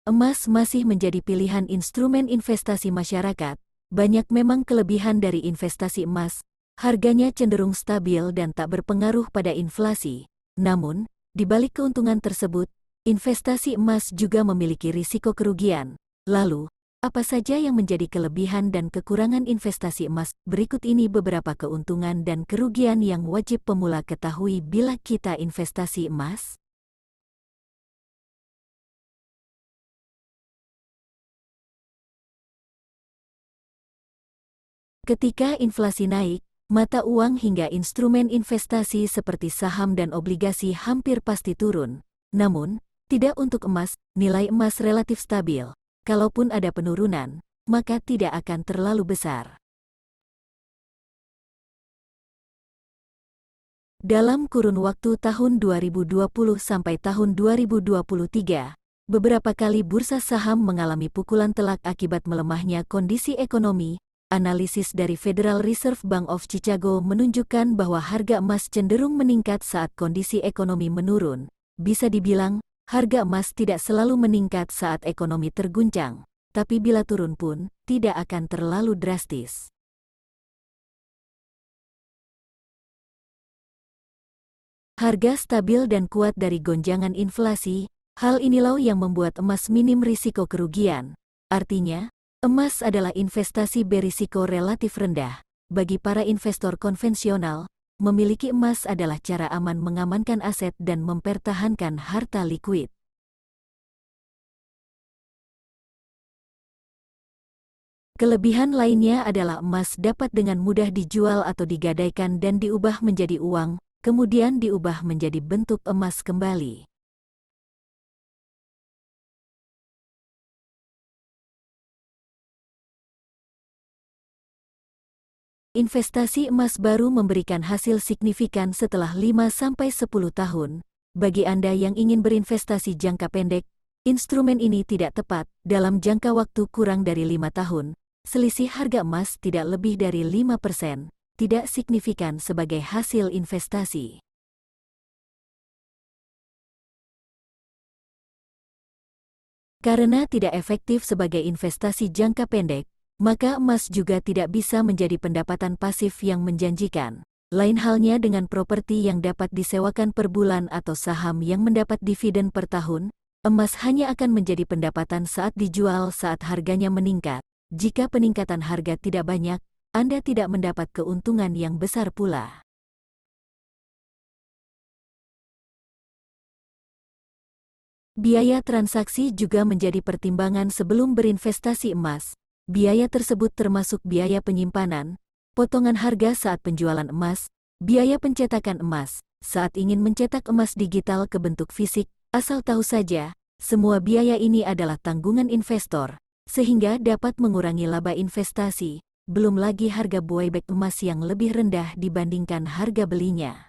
emas masih menjadi pilihan instrumen investasi masyarakat. Banyak memang kelebihan dari investasi emas. Harganya cenderung stabil dan tak berpengaruh pada inflasi. Namun, di balik keuntungan tersebut, investasi emas juga memiliki risiko kerugian. Lalu, apa saja yang menjadi kelebihan dan kekurangan investasi emas? Berikut ini beberapa keuntungan dan kerugian yang wajib pemula ketahui bila kita investasi emas. Ketika inflasi naik, mata uang hingga instrumen investasi seperti saham dan obligasi hampir pasti turun. Namun, tidak untuk emas, nilai emas relatif stabil. Kalaupun ada penurunan, maka tidak akan terlalu besar. Dalam kurun waktu tahun 2020 sampai tahun 2023, beberapa kali bursa saham mengalami pukulan telak akibat melemahnya kondisi ekonomi. Analisis dari Federal Reserve Bank of Chicago menunjukkan bahwa harga emas cenderung meningkat saat kondisi ekonomi menurun. Bisa dibilang, harga emas tidak selalu meningkat saat ekonomi terguncang, tapi bila turun pun, tidak akan terlalu drastis. Harga stabil dan kuat dari gonjangan inflasi, hal inilah yang membuat emas minim risiko kerugian. Artinya, emas adalah investasi berisiko relatif rendah. Bagi para investor konvensional, memiliki emas adalah cara aman mengamankan aset dan mempertahankan harta likuid. Kelebihan lainnya adalah emas dapat dengan mudah dijual atau digadaikan dan diubah menjadi uang, kemudian diubah menjadi bentuk emas kembali. Investasi emas baru memberikan hasil signifikan setelah 5-10 tahun. Bagi Anda yang ingin berinvestasi jangka pendek, instrumen ini tidak tepat. Dalam jangka waktu kurang dari 5 tahun, selisih harga emas tidak lebih dari 5%, tidak signifikan sebagai hasil investasi. Karena tidak efektif sebagai investasi jangka pendek, maka emas juga tidak bisa menjadi pendapatan pasif yang menjanjikan. Lain halnya dengan properti yang dapat disewakan per bulan atau saham yang mendapat dividen per tahun, emas hanya akan menjadi pendapatan saat dijual saat harganya meningkat. Jika peningkatan harga tidak banyak, Anda tidak mendapat keuntungan yang besar pula. Biaya transaksi juga menjadi pertimbangan sebelum berinvestasi emas. Biaya tersebut termasuk biaya penyimpanan, potongan harga saat penjualan emas, biaya pencetakan emas, saat ingin mencetak emas digital ke bentuk fisik. Asal tahu saja, semua biaya ini adalah tanggungan investor, sehingga dapat mengurangi laba investasi, belum lagi harga buyback emas yang lebih rendah dibandingkan harga belinya.